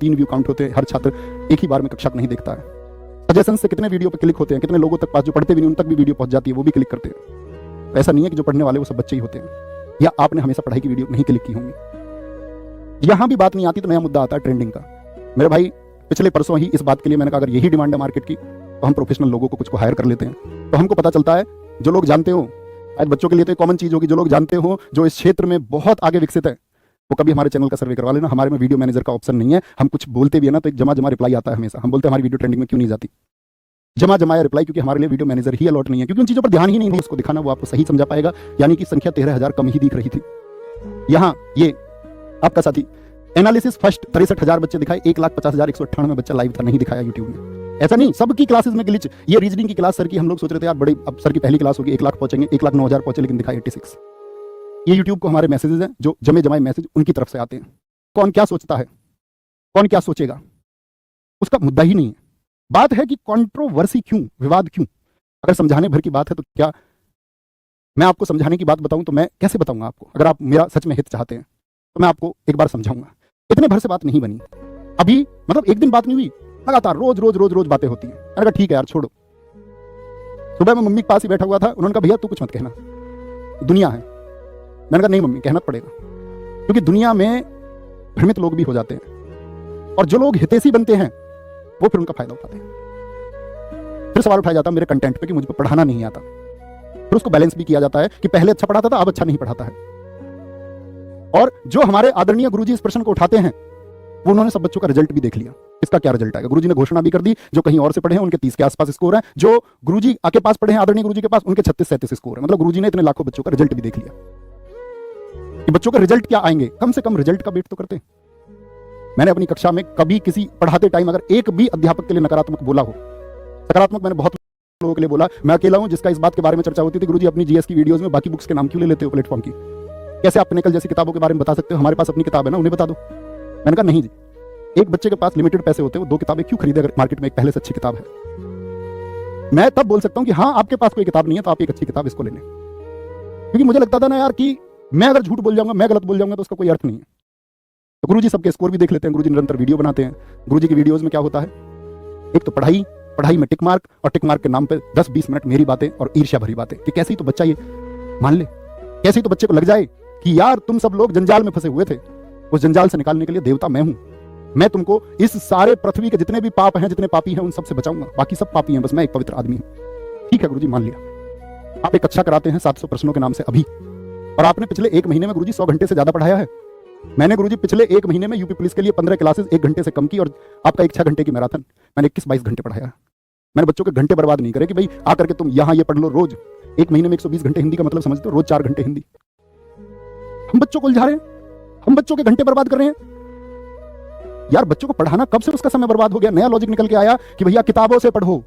3 view count होते हैं, हर छात्र एक ही बार में कक्षा को नहीं देखता है। सजेशन से कितने वीडियो पे क्लिक होते हैं, कितने लोगों तक पास जो पढ़ते भी नहीं उन तक भी वीडियो पहुंच जाती है, वो भी क्लिक करते हैं। तो ऐसा नहीं है कि जो पढ़ने वाले वो सब बच्चे ही होते हैं, या आपने हमेशा पढ़ाई की वीडियो नहीं क्लिक की होंगी। यहां भी बात नहीं आती तो नया मुद्दा आता है ट्रेंडिंग का। मेरे भाई पिछले परसों ही इस बात के लिए मैंने कहा अगर यही डिमांड है मार्केट की तो हम प्रोफेशनल लोगों को कुछ को हायर कर लेते हैं। तो हमको पता चलता है जो लोग जानते हो, शायद बच्चों के लिए तो कॉमन चीज होगी, जो लोग जानते हो जो इस क्षेत्र में बहुत आगे विकसित है वो कभी हमारे चैनल का सर्वे करवा लेना। हमारे में वीडियो मैनेजर का ऑप्शन नहीं है, हम कुछ बोलते भी है ना तो एक जमा जमा रिप्लाई आता है हमेशा। हम बोलते हैं हमारी वीडियो ट्रेंडिंग में क्यों नहीं जाती, जमा जमाया रिप्लाई, क्योंकि हमारे लिए वीडियो मैनेजर ही अलॉट नहीं है, क्योंकि उन चीजों पर ध्यान ही नहीं है उसको दिखाना, वो आपको सही समझा पाएगा। यानी कि संख्या 13,000 कम ही दिख रही थी। यहाँ ये आपका साथी एनालिसिस फर्स्ट 63,000 बच्चे दिखाए, 1,50,198 बच्चा लाइव था, नहीं दिखाया यूट्यूब में। ऐसा नहीं, सबकी क्लासेस में ग्लिच। ये रीजनिंग की क्लास सर की हम लोग सोच रहे थे यार बड़ी, अब सर की पहली क्लास होगी 1 लाख पहुंचेंगे, 1,09,000 पहुंचे, लेकिन दिखाए 86। ये यूट्यूब को हमारे मैसेजेस हैं जो जमे जमाए मैसेज उनकी तरफ से आते हैं। कौन क्या सोचता है, कौन क्या सोचेगा, उसका मुद्दा ही नहीं है। बात है कि कंट्रोवर्सी क्यों, विवाद क्यों। अगर समझाने भर की बात है तो क्या मैं आपको समझाने की बात बताऊं तो मैं कैसे बताऊंगा आपको। अगर आप मेरा सच में हित चाहते हैं तो मैं आपको एक बार समझाऊंगा। इतने भर से बात नहीं बनी अभी, मतलब एक दिन बात नहीं हुई, लगातार रोज रोज रोज रोज बातें होती हैं। मैंने कहा ठीक है यार छोड़ो। सुबह मैं मम्मी के पास ही बैठा हुआ था, उन्होंने कहा भैया तू कुछ मत कहना, दुनिया है। मैंने कहा नहीं मम्मी कहना पड़ेगा, क्योंकि दुनिया में भ्रमित लोग भी हो जाते हैं और जो लोग हितैषी बनते हैं वो फिर उनका फायदा उठाते हैं। फिर सवाल उठाया जाता है मेरे कंटेंट पे कि मुझे पढ़ाना नहीं आता। फिर उसको बैलेंस भी किया जाता है कि पहले अच्छा पढ़ाता था अब अच्छा नहीं पढ़ाता है। और जो हमारे आदरणीय गुरुजी इस प्रश्न को उठाते हैं वो उन्होंने सब बच्चों का रिजल्ट भी देख लिया। इसका क्या रिजल्ट आएगा, गुरुजी ने घोषणा भी कर दी, जो कहीं और से पढ़े हैं उनके 30 के आसपास स्कोर है, जो गुरुजी आके पास पढ़े हैं आदरणीय गुरुजी के पास उनके 36-37 स्कोर है। मतलब गुरुजी ने इतने लाखों बच्चों का रिजल्ट भी देख लिया कि बच्चों का रिजल्ट क्या आएंगे। कम से कम रिजल्ट का वेट तो करते हैं। मैंने अपनी कक्षा में कभी किसी पढ़ाते टाइम अगर एक भी अध्यापक के लिए नकारात्मक बोला हो, सकारात्मक मैंने बहुत लोगों के लिए बोला। मैं अकेला हूं जिसका इस बात के बारे में चर्चा होती थी गुरुजी अपनी जीएस की वीडियोस में बाकी बुक्स के नाम क्यों ले लेते हो प्लेटफॉर्म की, कैसे आप पिनेकल जैसी किताबों के बारे में बता सकते हो, हमारे पास अपनी किताब है ना उन्हें बता दो। मैंने कहा नहीं जी, एक बच्चे के पास लिमिटेड पैसे होते हैं, वो 2 किताबें क्यों खरीदे अगर मार्केट में एक पहले से अच्छी किताब है। मैं तब बोल सकता हूं कि हाँ आपके पास कोई किताब नहीं है तो आप एक अच्छी किताब इसको ले लें, क्योंकि मुझे लगता था ना यार कि मैं अगर झूठ बोल जाऊंगा, मैं गलत बोल जाऊंगा तो उसका कोई अर्थ नहीं है। तो गुरुजी सबके स्कोर भी देख लेते हैं, गुरुजी निरंतर वीडियो बनाते हैं। गुरुजी की वीडियोस में क्या होता है, एक तो पढ़ाई, पढ़ाई में टिक मार्क, और टिक मार्क के नाम पे 10-20 मिनट मेरी बातें और ईर्ष्या भरी बातें कि कैसे ही तो बच्चा ये मान ले, कैसे ही तो बच्चे को लग जाए कि यार तुम सब लोग जंजाल में फंसे हुए थे, उस जंजाल से निकालने के लिए देवता मैं हूं। मैं तुमको इस सारे पृथ्वी के जितने भी पाप हैं, जितने पापी हैं उन सबसे बचाऊंगा, बाकी सब पापी हैं, बस मैं एक पवित्र आदमी हूं। ठीक है गुरुजी मान लिया। आप एक कक्षा कराते हैं 700 प्रश्नों के नाम से अभी, और आपने पिछले 1 महीने में गुरुजी 100 घंटे से ज्यादा पढ़ाया है। मैंने गुरुजी पिछले 1 महीने में यूपी पुलिस के लिए 15 क्लासेस 1 घंटे से कम की, और आपका एक 6 घंटे की मैराथन मैंने 21-22 घंटे पढ़ाया। मैंने बच्चों के घंटे बर्बाद नहीं करे कि भाई आकर के तुम यहाँ ये पढ़ लो रोज। 1 महीने में 120 घंटे हिंदी का मतलब समझते हो, रोज 4 घंटे हिंदी। हम बच्चों को उलझा रहे हैं, हम बच्चों के घंटे बर्बाद कर रहे हैं। यार बच्चों को पढ़ाना कब से उसका समय बर्बाद हो गया। नया लॉजिक निकल के आया कि भैया किताबों से पढ़ो,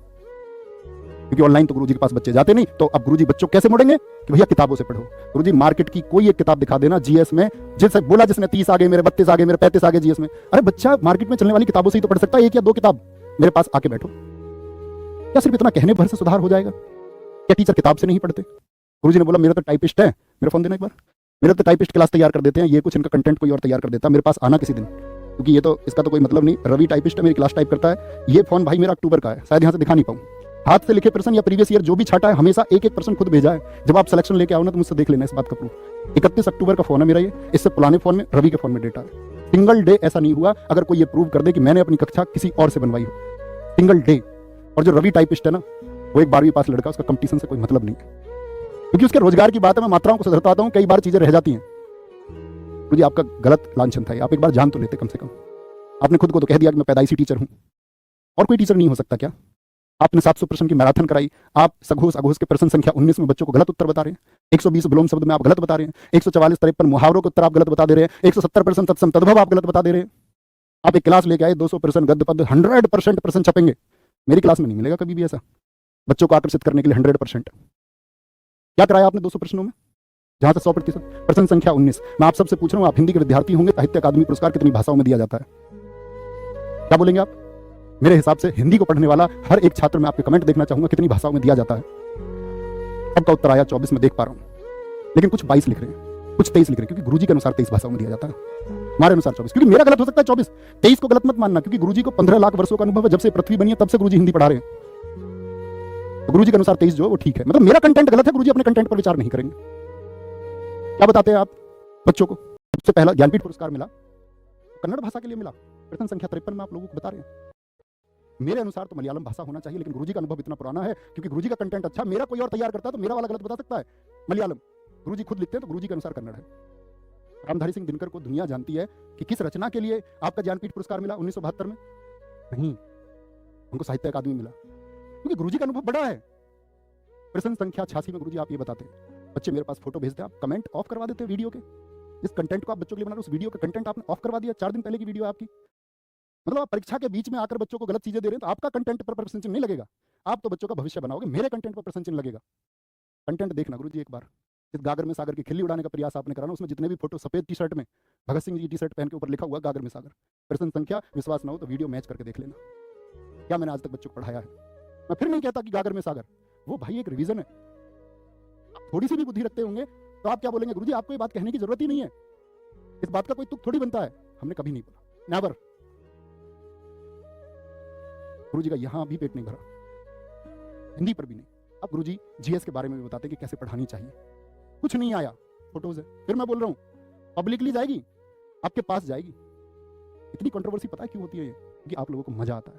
क्योंकि ऑनलाइन तो गुरुजी के पास बच्चे जाते नहीं, तो अब गुरुजी बच्चों कैसे मोड़ेंगे कि भैया किताबों से पढ़ो। गुरुजी मार्केट की कोई एक किताब दिखा देना जीएस में, जिससे बोला जिसने 30 आ गए मेरे, 32 आ गए मेरे, 35 आ गए जीएस में। अरे बच्चा मार्केट में चलने वाली किताबों से ही तो पढ़ सकता है, 1 या 2 किताब मेरे पास आके बैठो। क्या सिर्फ इतना कहने भर से सुधार हो जाएगा? क्या टीचर किताब से नहीं पढ़ते? गुरुजी ने बोला मेरा तो टाइपिस्ट है, मेरा फोन देना एक बार, मेरा तो टाइपिस्ट क्लास तैयार कर देते हैं, ये कुछ इनका कंटेंट कोई और तैयार कर देता है, मेरे पास आना किसी दिन, क्योंकि ये तो इसका तो कोई मतलब नहीं। रवि टाइपिस्ट है, मेरी क्लास टाइप करता है। ये फोन भाई मेरा अक्टूबर का है, शायद यहाँ से दिखा नहीं पाऊँ। हाथ से लिखे प्रश्न या प्रीवियस ईयर जो भी छाटा है हमेशा एक प्रश्न खुद भेजा है। जब आप सिलेक्शन लेके आओ ना तो मुझसे देख लेना इस बात का प्रूफ। 31 अक्टूबर का फोन है मेरा ये, इससे पुराने फोन में रवि के फोन में डेटा है। सिंगल डे ऐसा नहीं हुआ अगर कोई ये प्रूव कर दे कि मैंने अपनी कक्षा किसी और से बनवाई हो, सिंगल डे। और जो रवि टाइपिस्ट है ना वो एक 12वीं पास लड़का, उसका कंपटीशन से कोई मतलब नहीं है, क्योंकि उसके रोजगार की बात है। मैं मात्राओं को सुधरता आता हूँ, कई बार चीजें रह जाती हैं। मुझे आपका गलत लांछन था, आप एक बार जान तो लेते कम से कम। आपने खुद को तो कह दिया कि मैं पैदाइशी टीचर हूं, और कोई टीचर नहीं हो सकता क्या? आपने 700 प्रश्न की मैराथन कराई, आप सघोष अघोष के प्रश्न संख्या 19 में बच्चों को गलत उत्तर बता रहे हैं, 120 विलोम शब्द में आप गलत बता रहे हैं, 144 53 मुहावरों के उत्तर आप गलत बता दे रहे हैं, 170 प्रश्न तत्सम तद्भव आप गलत बता दे रहे हैं। आप एक क्लास लेके आए 200 प्रश्न गद्य पद्य 100% प्रश्न छपेंगे। मेरी क्लास में नहीं मिलेगा कभी भी ऐसा, बच्चों को आकर्षित करने के लिए 100%। क्या कराया आपने 200 प्रश्नों में, जहां से 100%? प्रश्न संख्या 19। मैं आप सबसे पूछ रहा हूं, आप हिंदी के विद्यार्थी होंगे, साहित्य अकादमी पुरस्कार कितनी भाषाओं में दिया जाता है? क्या बोलेंगे आप? मेरे हिसाब से हिंदी को पढ़ने वाला हर एक छात्र में आपके कमेंट देखना चाहूंगा कितनी भाषाओं में दिया जाता है। सबका उत्तर आया 24 में देख पा रहा हूं, लेकिन कुछ 22 लिख रहे हैं। कुछ 23 लिख रहे हैं क्योंकि गुरुजी के अनुसार 23 भाषाओं में दिया जाता है, हमारे अनुसार 24, क्योंकि मेरा गलत हो सकता है 24, 23 को गलत मत मानना, क्योंकि गुरुजी को 15 लाख वर्षों का अनुभव है, जब से पृथ्वी बनी है तब से गुरुजी हिंदी पढ़ा रहे हैं। तो गुरुजी के अनुसार 23 जो है वो ठीक है, मतलब मेरा कंटेंट गलत है, गुरुजी अपने कंटेंट पर विचार नहीं करेंगे। क्या बताते हैं आप बच्चों को? सबसे पहला ज्ञानपीठ पुरस्कार मिला, कन्नड़ भाषा के लिए मिला, प्रश्न संख्या 53 में आप लोगों को बता रहे हैं। मेरे अनुसार तो मलयालम भाषा होना चाहिए, लेकिन गुरुजी का अनुभव इतना पुराना है, क्योंकि गुरुजी का कंटेंट अच्छा, मेरा कोई और तैयार करता है तो मेरा वाला गलत बता सकता है मलयालम, गुरुजी खुद लिखते हैं तो गुरुजी के अनुसार कन्नड़ है। रामधारी सिंह दिनकर को दुनिया जानती है कि किस रचना के लिए आपका ज्ञानपीठ पुरस्कार मिला 1972 में? नहीं, उनको साहित्य अकादमी मिला, क्योंकि गुरुजी का अनुभव बड़ा है। प्रश्न संख्या 86 में गुरुजी आप ये बताते हैं, बच्चे मेरे पास फोटो भेजते हैं, आप कमेंट ऑफ करवा देते हैं वीडियो के, जिस कंटेंट को आप बच्चों के लिए बना रहे हो उस वीडियो का कंटेंट आपने ऑफ करवा दिया, 4 दिन पहले की वीडियो आपकी। मतलब आप परीक्षा के बीच में आकर बच्चों को गलत चीजें दे रहे हैं, तो आपका कंटेंट पर प्रश्न चिन्ह नहीं लगेगा, आप तो बच्चों का भविष्य बनाओगे, मेरे कंटेंट पर प्रश्न चिन्ह लगेगा। कंटेंट देखना गुरुजी एक बार, इस गागर में सागर की खिल्ली उड़ाने का प्रयास आपने कराना, उसमें जितने भी फोटो सफेद टी शर्ट में Bhagat Singh G T shirt पहन के ऊपर लिखा हुआ गागर में सागर, प्रश्न संख्या, विश्वास ना हो तो वीडियो मैच करके देख लेना, क्या मैंने आज तक बच्चों को पढ़ाया है। मैं फिर नहीं कहता कि गागर में सागर, वो भाई एक रिवीजन है, थोड़ी सी भी बुद्धि रखते होंगे तो आप क्या बोलेंगे, गुरुजी आपको ये बात कहने की जरूरत ही नहीं है, इस बात का कोई तुक थोड़ी बनता है, हमने कभी नहीं बोला, नेवर। गुरुजी का यहां भी पेट नहीं भरा, हिंदी पर भी नहीं। अब गुरुजी जीएस के बारे में भी बताते कि कैसे पढ़ानी चाहिए, कुछ नहीं आया, फोटोज है, फिर मैं बोल रहा हूं पब्लिकली जाएगी, आपके पास जाएगी। इतनी कंट्रोवर्सी पता है क्यों होती है? कि आप लोगों को मजा आता है,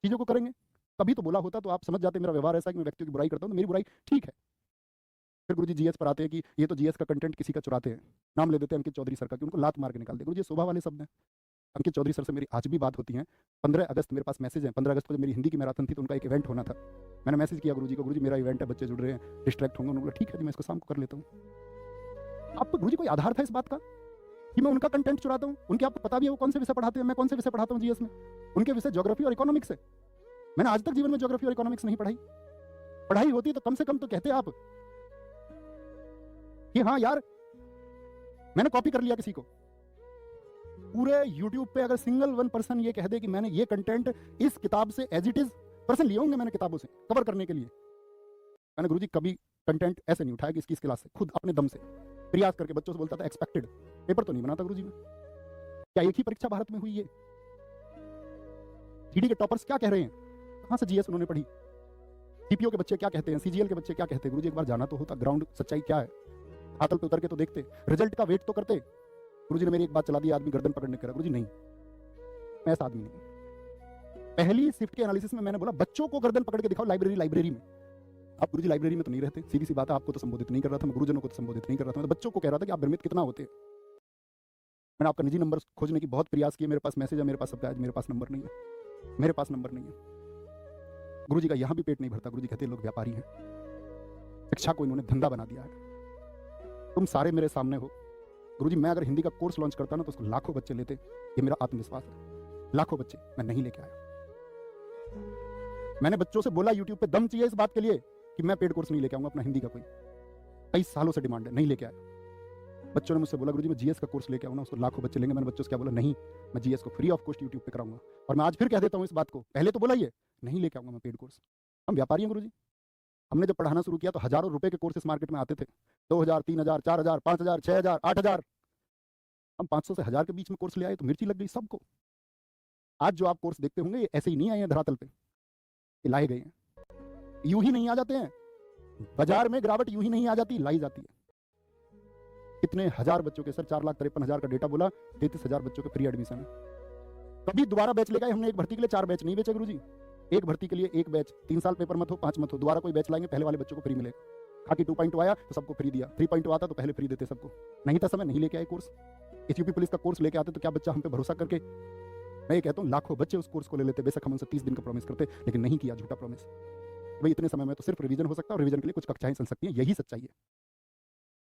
चीजों को करेंगे। कभी तो बोला होता तो आप समझ जाते मेरा व्यवहार ऐसा कि मैं व्यक्तियों की बुराई करता हूं, तो मेरी बुराई ठीक है। फिर गुरुजी जीएस पर आते हैं कि ये तो जीएस का कंटेंट किसी का चुराते हैं, नाम ले देते हैं अंकित चौधरी सर का, कि उनको लात मार के निकाल दे। गुरुजी शोभा वाले शब्द हैं, अंकित चौधरी सर से मेरी आज भी बात होती है। 15 अगस्त मेरे पास मैसेज है, 15 अगस्त को जब मेरी हिंदी की मैराथन थी तो उनका एक इवेंट होना था, मैंने मैसेज किया गुरुजी को, गुरुजी मेरा इवेंट है, बच्चे जुड़ रहे हैं, डिस्ट्रैक्ट होंगे, उन्होंने बोला ठीक है जी मैं इसको शाम को कर लेता हूँ। आपको गुरुजी कोई आधार था इस बात का कि मैं उनका कंटेंट चुराता हूँ? उनके आपको पता भी है वो कौन से विषय पढ़ाते हैं, मैं कौन से विषय पढ़ाता हूँ जीएस में? उनके विषय ज्योग्राफी और इकोनॉमिक्स है। मैंने आज तक जीवन में ज्योग्राफी और इकोनॉमिक्स नहीं पढ़ाई, पढ़ाई होती तो कम से कम तो कहते आप कि हाँ यार मैंने कॉपी कर लिया किसी को। पूरे यूट्यूब पे अगर सिंगल 1% ये कह दे कि मैंने ये कंटेंट इस किताब से एज इट इज, पर्सन लिए होंगे मैंने किताबों से कवर करने के लिए। मैंने गुरुजी कभी कंटेंट ऐसे नहीं उठाया कि इसकी क्लास से, खुद अपने दम से प्रयास करके बच्चों से बोलता था, एक्सपेक्टेड पेपर तो नहीं बनाता गुरुजी में। क्या एक ही परीक्षा भारत में हुई है? जीडी के टॉपर्स क्या कह रहे हैं, कहां से जीएस उन्होंने पढ़ी? सीपीओ के बच्चे क्या कहते हैं, सीजीएल के बच्चे क्या कहते हैं? गुरुजी एक बार जाना तो होता, ग्राउंड सच्चाई क्या है, हाथल पे उतर के तो देखते, रिजल्ट का वेट तो करते। गुरुजी ने मेरी एक बात चला दी, आदमी गर्दन पकड़ने करा। गुरुजी नहीं, मैं ऐसा आदमी नहीं। पहली शिफ्ट के एनालिसिस में मैंने बोला बच्चों को गर्दन पकड़ के दिखाओ लाइब्रेरी में। आप गुरुजी लाइब्रेरी में तो नहीं रहते, सीधी सी बात है, आपको तो संबोधित नहीं कर रहा था मैं, गुरुजनों को तो संबोधित नहीं कर रहा था मैं, तो बच्चों को कह रहा था कि आप भ्रमित कितना होते हैं। मैंने आपका निजी नंबर खोजने की बहुत प्रयास किए, मेरे पास मैसेज है, मेरे पास सब, आज मेरे पास नंबर नहीं है, मेरे पास नंबर नहीं है। गुरुजी का यहां भी पेट नहीं भरता, गुरुजी कहते लोग व्यापारी हैं, शिक्षा को इन्होंने धंधा बना दिया है। तुम सारे मेरे सामने हो गुरुजी, मैं अगर हिंदी का कोर्स लॉन्च करता ना तो उसको लाखों बच्चे लेते, ये मेरा आत्मविश्वास है, लाखों बच्चे। मैं नहीं लेके आया, मैंने बच्चों से बोला यूट्यूब पे दम चाहिए इस बात के लिए कि मैं पेड कोर्स नहीं लेके आऊंगा अपना हिंदी का, कोई कई सालों से डिमांड है, नहीं लेके आया। बच्चों ने मुझसे बोला गुरुजी मैं जीएस का कोर्स लेके आऊंगा, उसको लाखों बच्चे लेंगे। मैंने बच्चों से क्या बोला, नहीं मैं जीएस को फ्री ऑफ कॉस्ट यूट्यूब पे कराऊंगा। और मैं आज फिर कह देता हूं इस बात को, पहले तो बोला ही है, नहीं लेके आऊंगा मैं पेड कोर्स। हम व्यापारी हैं गुरुजी, हमने जब पढ़ाना शुरू किया तो हजारों रुपए के कोर्सेस मार्केट में आते थे, 2000, 3000, 4000, 5000, 6000, 8000। हम 500 से 1000 के बीच में कोर्स ले आए तो मिर्ची लग गई सबको। आज जो आप कोर्स देखते होंगे ये ऐसे ही नहीं आए हैं धरातल पे, ये लाए गए हैं, यूं ही नहीं आ जाते हैं। बाजार में गिरावट यूं ही नहीं आ जाती, लाई जाती है। कितने हजार बच्चों के, सर 4,53,000 का डेटा बोला, 33,000 बच्चों के फ्री एडमिशन है। कभी दोबारा बैच लेगा हमने, एक भर्ती के लिए 4 बैच नहीं बेचे गुरुजी, एक भर्ती के लिए 1 बैच, 3 साल पेपर मत हो, 5 मत हो, दोबारा कोई बैच लाएंगे, पहले वाले बच्चों को फ्री मिलेगा। खाकी 2.2 आया तो सबको फ्री दिया, 3.2 आता तो पहले फ्री देते सबको, नहीं था समय नहीं लेके आए कोर्स। यूपी पुलिस का कोर्स लेके आते तो क्या बच्चा हम पे भरोसा करके, मैं ये कहता हूँ लाखों बच्चे उस कोर्स को ले लेते, बेशक हम उनसे 30 दिन का प्रॉमिस करते, लेकिन नहीं किया, झूठा प्रॉमिस। भाई इतने समय में तो सिर्फ रिवीजन हो सकता है, और रिवीजन के लिए कुछ कक्षाएं चल सकती हैं, यही सच्चाई है।